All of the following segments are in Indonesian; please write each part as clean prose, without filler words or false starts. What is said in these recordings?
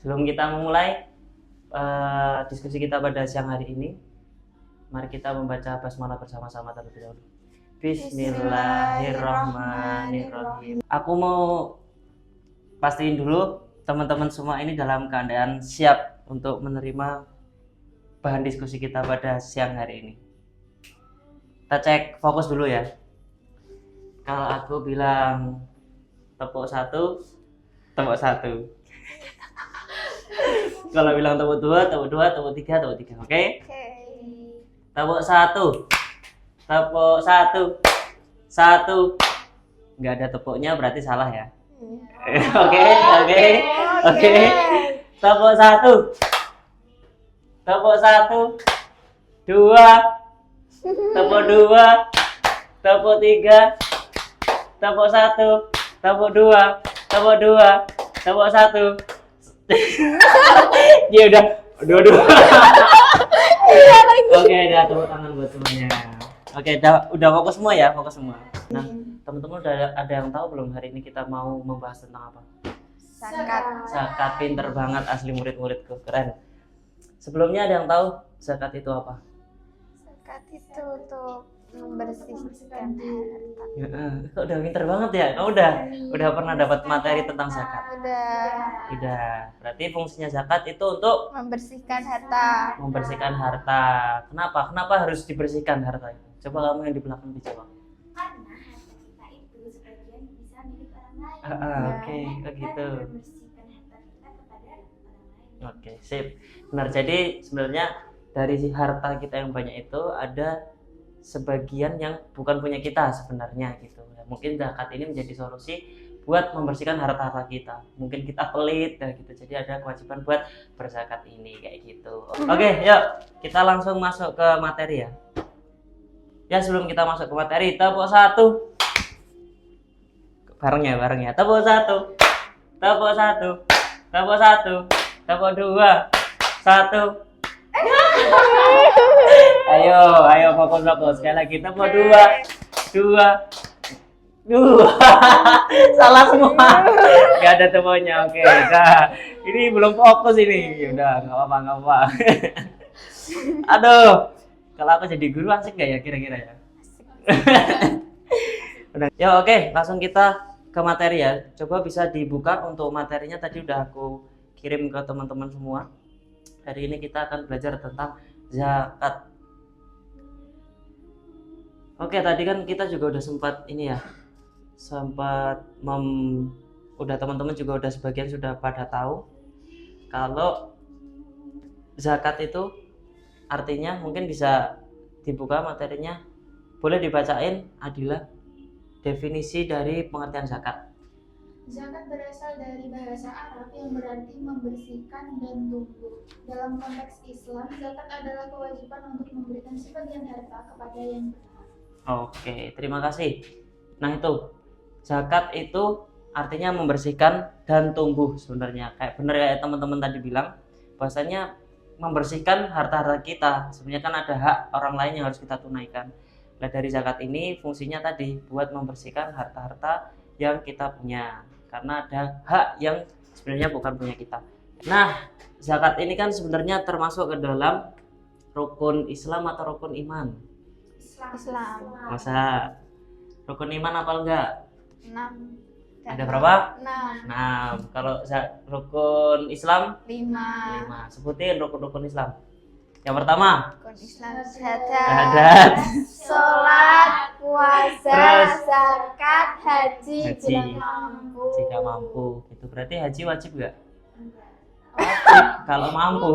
Sebelum kita memulai diskusi kita pada siang hari ini, mari kita membaca basmalah bersama-sama terlebih dahulu. Bismillahirrahmanirrahim. Aku mau pastiin dulu teman-teman semua ini dalam keadaan siap untuk menerima bahan diskusi kita pada siang hari ini. Kita cek fokus dulu ya. Kalau aku bilang tepuk satu, tepuk satu. Kalau bilang tepuk dua, tepuk dua, tepuk tiga, oke? Tepuk satu, tepuk satu, satu. Nggak ada tepuknya berarti salah ya. Oke. Tepuk satu, tepuk satu, dua, tepuk dua, tepuk tiga, tepuk satu, tepuk dua, tepuk satu. Ya udah, dua. Oke, udah tepuk tangan buat semuanya. Oke, udah fokus semua ya, fokus semua. Nah, teman-teman udah ada yang tahu belum hari ini kita mau membahas tentang apa? Zakat. Pinter banget asli murid-muridku, keren. Sebelumnya ada yang tahu zakat itu apa? Zakat itu untuk membersihkan harta. Ya, kok udah pinter banget ya? Kamu udah pernah dapat materi tentang zakat? Udah. Berarti fungsinya zakat itu untuk Membersihkan harta. membersihkan harta. Kenapa harus dibersihkan harta itu? Coba kamu yang di belakang dijawab. Karena harta kita itu sebagian bisa milik orang lain. Oke, gitu. Membersihkan harta kita kepada orang lain. Oke, sip. Benar, jadi sebenarnya dari harta kita yang banyak itu ada sebagian yang bukan punya kita sebenarnya gitu. Mungkin zakat ini menjadi solusi buat membersihkan harta-harta kita. Mungkin kita pelit ya gitu. Jadi ada kewajiban buat berzakat ini kayak gitu. Oke, yuk kita langsung masuk ke materi ya. Ya, sebelum kita masuk ke materi, tepuk satu. Bareng ya. Tepuk satu. Tepuk satu. Tepuk satu. Tepuk dua. Satu. Ayo fokus. Sekali lagi tepuk dua. Salah semua. Gak ada tepuknya. Oke, nah ini belum fokus ini. Udah, nggak apa-apa. Aduh, kalau aku jadi guru asik gak ya kira-kira ya? Udah. Ya oke, langsung kita ke materi ya. Coba bisa dibuka untuk materinya, tadi udah aku kirim ke teman-teman semua. Hari ini kita akan belajar tentang zakat. Oke, tadi kan kita juga udah sempat ini ya. Udah teman-teman juga udah sebagian sudah pada tahu kalau zakat itu artinya, mungkin bisa dibuka materinya. Boleh dibacain Adila definisi dari pengertian zakat. Zakat berasal dari bahasa Arab yang berarti membersihkan dan tumbuh. Dalam konteks Islam, zakat adalah kewajiban untuk memberikan sebagian harta kepada yang berhak. Oke, terima kasih. Nah itu, zakat itu artinya membersihkan dan tumbuh sebenarnya. Kayak bener ya teman-teman tadi bilang, bahasanya membersihkan harta-harta kita. Sebenarnya kan ada hak orang lain yang harus kita tunaikan. Nah dari zakat ini fungsinya tadi buat membersihkan harta-harta yang kita punya. Karena ada hak yang sebenarnya bukan punya kita. Nah, zakat ini kan sebenarnya termasuk ke dalam rukun Islam atau rukun iman? Islam. Masa rukun iman apa enggak? 6. Ada berapa? 6. 6. Kalau rukun Islam 5. 5. Sebutin rukun-rukun Islam. Yang pertama, Rukun Islam syahadat, sholat, puasa, Terus? zakat, haji, Haji. jika mampu. jika mampu. Itu berarti haji wajib enggak? Wajib kalau mampu,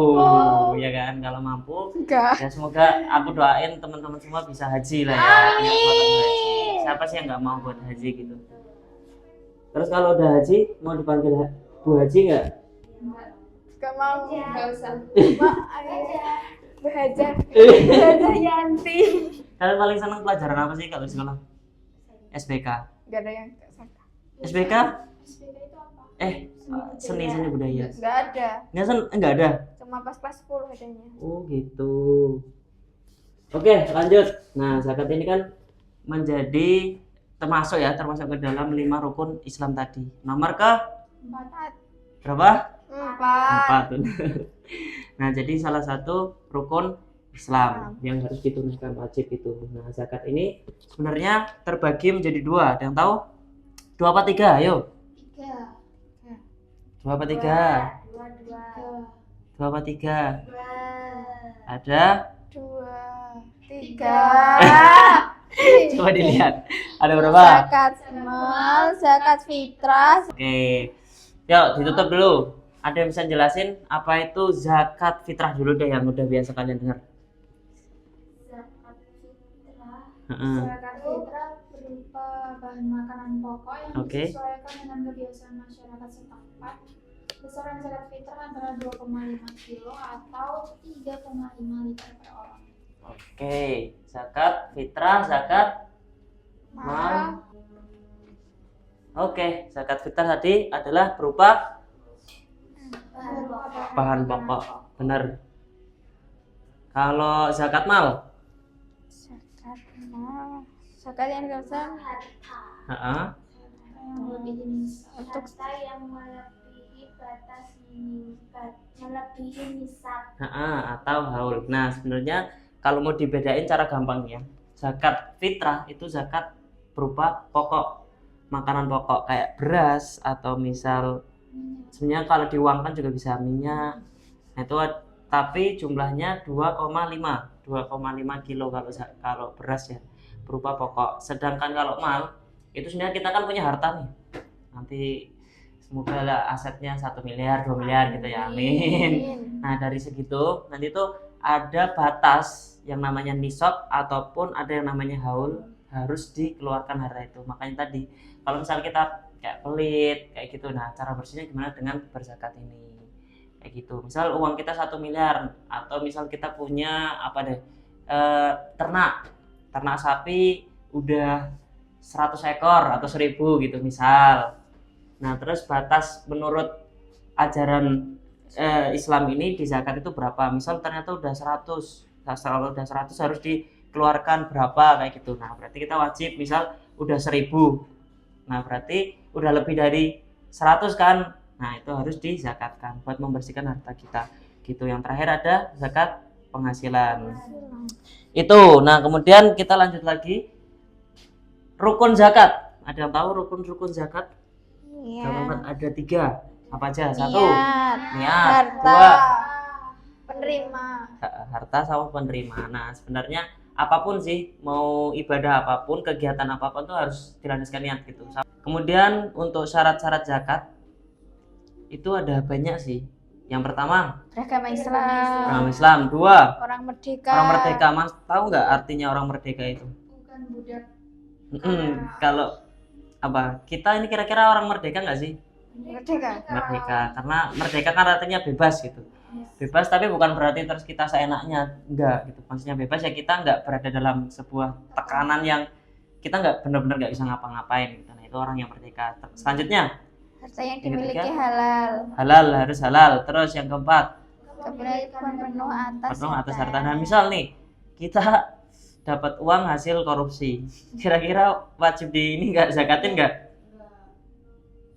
ya kan? Kalau mampu. Enggak. Ya semoga aku doain teman-teman semua bisa haji lah ya. Punya kesempatan haji. Siapa sih yang nggak mau buat haji gitu? Terus kalau udah haji mau dipanggil Bu Haji nggak? Enggak mau. Enggak usah. Behaja Yanti. Kalian paling senang pelajaran apa sih kalau di sekolah? SBK. Enggak ada yang enggak sangka. SBK? SPK itu apa? Seni budaya. Enggak ada. Nggak ada. Cuma pas kelas 10 adanya. Oh gitu. Oke, lanjut. Nah, zakat ini kan menjadi termasuk ke dalam 5 rukun Islam tadi. Nomor ke 4. berapa? 4. benar. Nah, jadi salah satu rukun Islam yang harus ditunaikan wajib itu. Nah, zakat ini sebenarnya terbagi menjadi dua. Ada yang tahu? 2 apa 3? Ayo. 3. 2 apa 3? 2 apa 3? Ada? 2, 3. Coba dilihat. Ada berapa? Zakat mal, zakat fitrah. Oke. Yuk, ditutup dulu. Ada yang bisa jelasin apa itu zakat fitrah dulu deh yang udah biasa kalian dengar. Zakat fitrah. Heeh. Zakat fitrah berupa bahan makanan pokok yang Oke. disesuaikan dengan kebiasaan masyarakat setempat. Besaran zakat fitrah antara 2,5 kilo atau 3,5 liter per orang. Oke, zakat fitrah, zakat mal. Oke, zakat fitrah tadi adalah berupa bahan pokok. Benar. Kalau zakat mal? Zakat mal. Zakat yang besar Harta. Heeh. Yang lebih nisab. untuk Harta yang melebihi batas melebihi nisab. Atau haul. Nah, sebenarnya kalau mau dibedain cara gampangnya, zakat fitrah itu zakat berupa pokok, makanan pokok kayak beras atau misal sebenarnya kalau diuangkan juga bisa minyak. Nah, itu tapi jumlahnya 2,5 kilo kalau beras ya, berupa pokok. Sedangkan kalau mal itu sebenarnya kita kan punya harta nih. Nanti semoga lah asetnya 1 miliar, 2 miliar gitu ya. Amin. Nah, dari segitu nanti tuh ada batas yang namanya nisab ataupun ada yang namanya haul, harus dikeluarkan harta itu. Makanya tadi kalau misal kita kayak pelit kayak gitu, nah cara bersihnya gimana dengan berzakat ini kayak gitu. Misal uang kita 1 miliar atau misal kita punya apa deh ternak sapi udah 100 ekor atau 1000 gitu misal. Nah, terus batas menurut ajaran Islam ini di zakat itu berapa? Misal ternyata udah 100. Nah, kalau udah 100 harus dikeluarkan berapa kayak gitu. Nah, berarti kita wajib misal udah 1000. Nah, berarti udah lebih dari 100 kan? Nah, itu harus dizakatkan buat membersihkan harta kita. Gitu. Yang terakhir ada zakat penghasilan. Itu. Nah, kemudian kita lanjut lagi. Rukun zakat. Ada yang tahu rukun zakat? Niat. Ada 3. Apa aja? 1. Niat. Harta. 2. Penerima. Harta sama penerima. Nah, sebenarnya apapun sih, mau ibadah apapun, kegiatan apapun tuh harus dilandaskan niat gitu. Kemudian untuk syarat-syarat zakat itu ada banyak sih. Yang pertama, Beragama Islam. orang Islam. 2, Orang merdeka. orang merdeka. Mas tahu nggak artinya orang merdeka itu? Bukan budak. Kalau apa? Kita ini kira-kira orang merdeka nggak sih? Merdeka. Merdeka. Karena merdeka kan artinya bebas gitu. Bebas tapi bukan berarti terus kita seenaknya, enggak gitu. Maksudnya bebas ya kita nggak berada dalam sebuah tekanan yang kita nggak benar-benar nggak bisa ngapa-ngapain gitu. Nah, itu orang yang merdeka. Selanjutnya, Harta yang dimiliki halal. halal, harus halal. Terus yang keempat, Kepemilikan penuh atas harta. Nah, misal nih kita dapat uang hasil korupsi, kira-kira wajib di ini nggak zakatin nggak?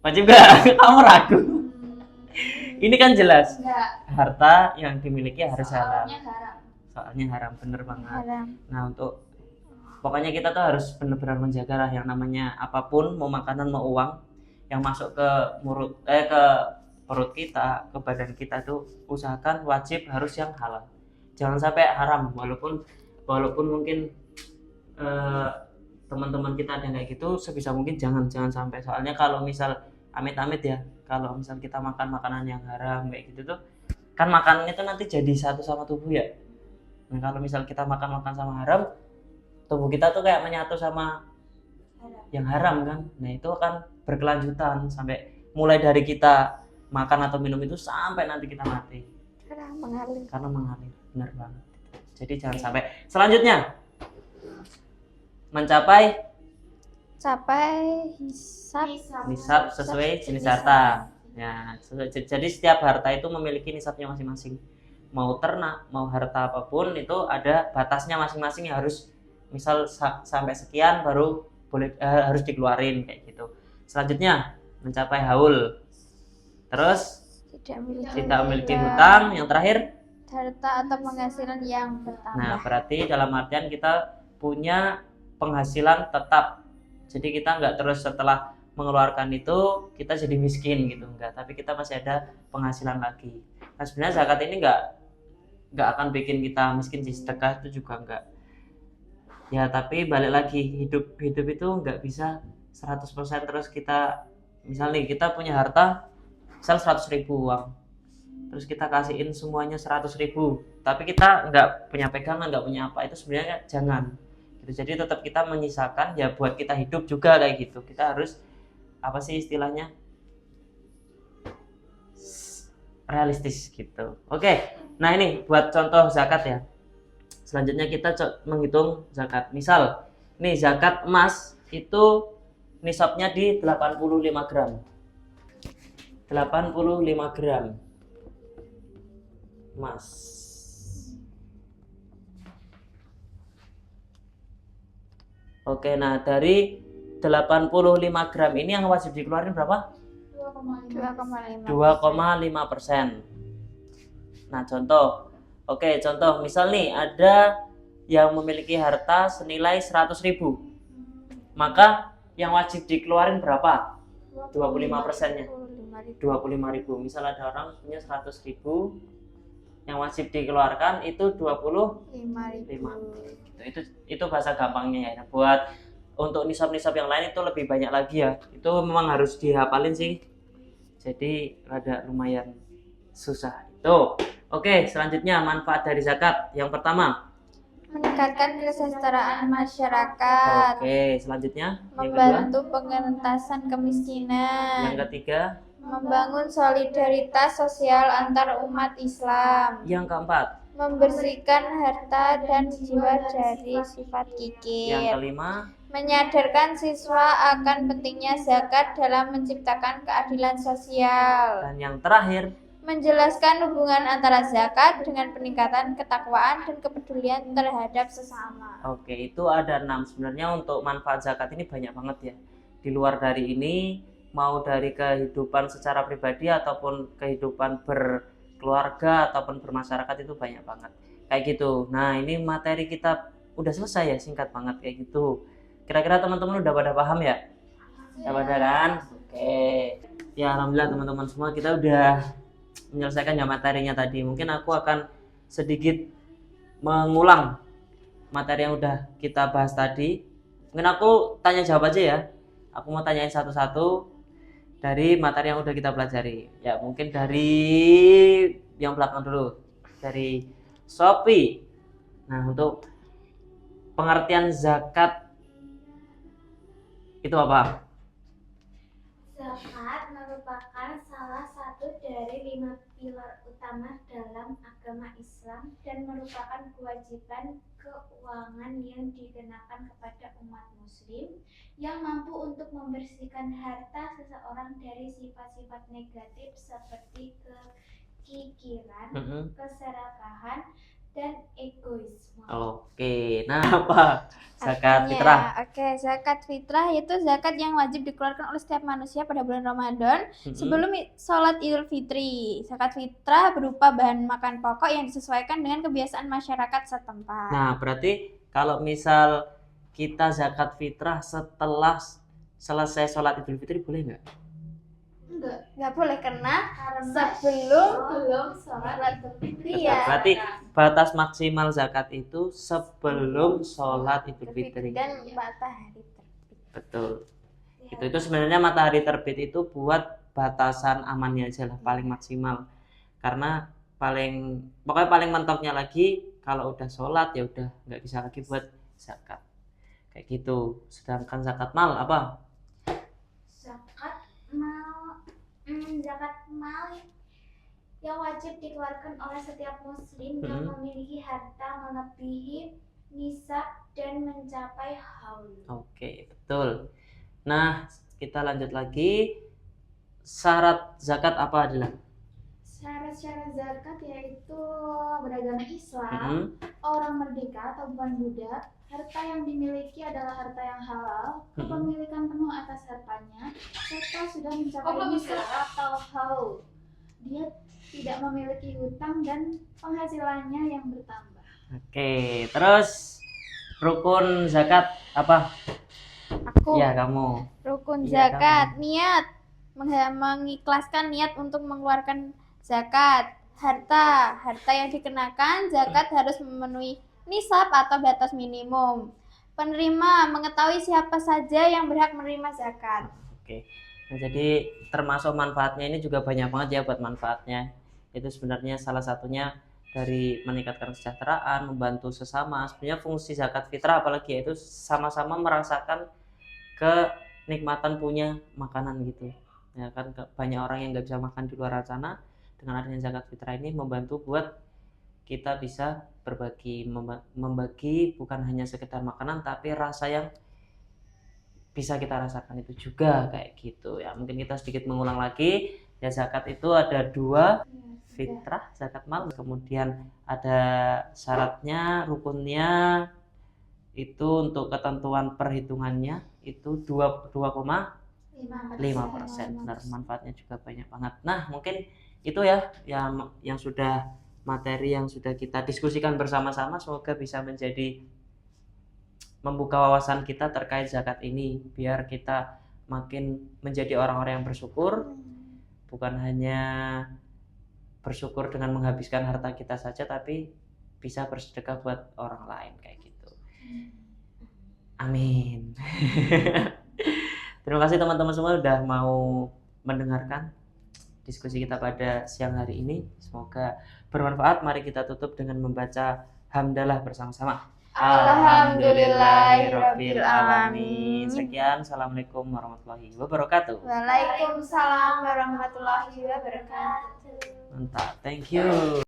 Wajib nggak? Kamu ragu? Ini kan jelas Enggak. harta yang dimiliki harus halal. Soalnya haram. Soalnya haram, bener banget. haram. Nah, untuk pokoknya kita tuh harus benar-benar menjaga lah yang namanya apapun, mau makanan mau uang yang masuk ke ke perut kita, ke badan kita tuh usahakan wajib harus yang halal. Jangan sampai haram, walaupun mungkin teman-teman kita ada kayak gitu, sebisa mungkin jangan sampai. Soalnya kalau misal amit-amit ya, kalau misal kita makan makanan yang haram kayak gitu tuh kan makanannya tuh nanti jadi satu sama tubuh ya. Nah, kalau misal kita makan sama haram, tubuh kita tuh kayak menyatu sama yang haram kan. Nah, itu akan berkelanjutan sampai mulai dari kita makan atau minum itu sampai nanti kita mati. Karena mengalir. Benar banget. Jadi jangan sampai. Selanjutnya, mencapai nisab sesuai jenis harta. Ya, jadi setiap harta itu memiliki nisabnya masing-masing. Mau ternak, mau harta apapun itu ada batasnya masing-masing yang harus misal sampai sekian baru boleh harus dikeluarin kayak gitu. Selanjutnya mencapai haul. Terus tidak memiliki hutang. Yang terakhir, harta atau penghasilan yang nah bertambah. berarti dalam artian kita punya penghasilan tetap. Jadi kita nggak terus setelah mengeluarkan itu kita jadi miskin gitu, enggak. Tapi kita masih ada penghasilan lagi. Nah sebenarnya zakat ini nggak akan bikin kita miskin sih, sedekah itu juga enggak. Ya tapi balik lagi, hidup itu nggak bisa 100% terus kita, misalnya kita punya harta misal 100.000 uang, terus kita kasihin semuanya 100.000, tapi kita nggak punya pegangan, nggak punya apa, itu sebenarnya jangan gitu. Jadi tetap kita menyisakan ya buat kita hidup juga kayak gitu. Kita harus apa sih istilahnya, realistis gitu. Oke, nah ini buat contoh zakat ya. Selanjutnya kita menghitung zakat. Misal nih zakat emas itu nisabnya di 85 gram. 85 gram emas. Oke, nah dari 85 gram ini yang wajib dikeluarin berapa? 2,5. 2,5%. Nah contoh, oke contoh misal nih ada yang memiliki harta senilai 100.000, maka yang wajib dikeluarin berapa? 25%-nya 25.000. Misal ada orang punya 100.000, yang wajib dikeluarkan itu 25. Itu bahasa gampangnya ya. Buat untuk nisab-nisab yang lain itu lebih banyak lagi ya. Itu memang harus dihafalin sih. Jadi rada lumayan susah. Itu. Oke, selanjutnya manfaat dari zakat. Yang pertama, meningkatkan kesejahteraan masyarakat. Oke, selanjutnya yang kedua, Membantu pengentasan kemiskinan. yang ketiga, Membangun solidaritas sosial antar umat Islam. yang keempat, Membersihkan harta dan jiwa dari sifat yang kikir. kelima, Menyadarkan siswa akan pentingnya zakat dalam menciptakan keadilan sosial. dan yang terakhir. Menjelaskan hubungan antara zakat dengan peningkatan ketakwaan dan kepedulian terhadap sesama. Oke, itu ada 6. Sebenarnya untuk manfaat zakat ini banyak banget ya. Di luar dari ini, mau dari kehidupan secara pribadi ataupun kehidupan berkeluarga ataupun bermasyarakat itu banyak banget. Kayak gitu. Nah, ini materi kita udah selesai ya, singkat banget kayak gitu. Kira-kira teman-teman udah pada paham ya? Udah pada kan? Oke. Ya, alhamdulillah teman-teman semua kita udah menyelesaikan ya materinya tadi. Mungkin aku akan sedikit mengulang materi yang udah kita bahas tadi. Mungkin aku tanya jawab aja ya. Aku mau tanyain satu-satu dari materi yang udah kita pelajari. Ya mungkin dari yang belakang dulu. Dari Shopee. Nah untuk pengertian zakat itu apa? Zakat merupakan salah satu dari 5 pilar utama dalam agama Islam dan merupakan kewajiban keuangan yang dikenakan kepada umat muslim yang mampu untuk membersihkan harta seseorang dari sifat-sifat negatif seperti kekikiran, keserakahan, dan egoisme. Oke, nah apa zakat Artinya, fitrah? Oke, zakat fitrah yaitu zakat yang wajib dikeluarkan oleh setiap manusia pada bulan Ramadan sebelum sholat Idul Fitri. Zakat fitrah berupa bahan makan pokok yang disesuaikan dengan kebiasaan masyarakat setempat. Nah, berarti kalau misal kita zakat fitrah setelah selesai sholat Idul Fitri boleh nggak? Nggak boleh karena Karena sebelum sholat Idul Fitri ya. Berarti batas maksimal zakat itu sebelum sholat Idul Fitri. Dan matahari terbit. Betul. Itu sebenarnya matahari terbit itu buat batasan amannya aja lah, paling maksimal. Karena pokoknya paling mentoknya lagi kalau udah sholat ya udah nggak bisa lagi buat zakat. Kayak gitu. Sedangkan zakat mal apa? Zakat mal yang wajib dikeluarkan oleh setiap muslim yang memiliki harta melebihi nisab dan mencapai haul. Oke, betul. Nah, kita lanjut lagi. Syarat zakat apa adalah? Syarat-syarat zakat yaitu beragama Islam, orang merdeka atau bukan budak, harta yang dimiliki adalah harta yang halal, kepemilikan penuh atas hartanya, serta sudah mencapai nisab atau haul. Dia tidak memiliki hutang dan penghasilannya yang bertambah. Oke, terus rukun zakat apa? Aku. Ya, kamu. Rukun Iya, zakat, niat mengikhlaskan niat untuk mengeluarkan zakat. Harta yang dikenakan zakat harus memenuhi nisab atau batas minimum. Penerima mengetahui siapa saja yang berhak menerima zakat. Oke. Nah, jadi termasuk manfaatnya ini juga banyak banget ya buat manfaatnya. Itu sebenarnya salah satunya dari meningkatkan kesejahteraan, membantu sesama. Sebenarnya fungsi zakat fitrah apalagi itu sama-sama merasakan kenikmatan punya makanan gitu. Ya kan banyak orang yang nggak bisa makan di luar sana, dengan adanya zakat fitrah ini membantu buat kita bisa berbagi, membagi bukan hanya sekedar makanan tapi rasa yang bisa kita rasakan itu juga kayak gitu ya. Mungkin kita sedikit mengulang lagi ya, zakat itu ada 2, fitrah zakat mal, kemudian ada syaratnya, rukunnya itu untuk ketentuan perhitungannya itu 2,5%. Benar, manfaatnya juga banyak banget. Nah, mungkin itu ya yang sudah materi yang sudah kita diskusikan bersama-sama, semoga bisa membuka wawasan kita terkait zakat ini biar kita makin menjadi orang-orang yang bersyukur, bukan hanya bersyukur dengan menghabiskan harta kita saja tapi bisa bersedekah buat orang lain kayak gitu. Amin. Terima kasih teman-teman semua udah mau mendengarkan diskusi kita pada siang hari ini. Semoga bermanfaat. Mari kita tutup dengan membaca hamdalah bersama-sama. Alhamdulillahirabbil alamin. Sekian, assalamualaikum warahmatullahi wabarakatuh. Waalaikumsalam warahmatullahi wabarakatuh. Mantap, thank you.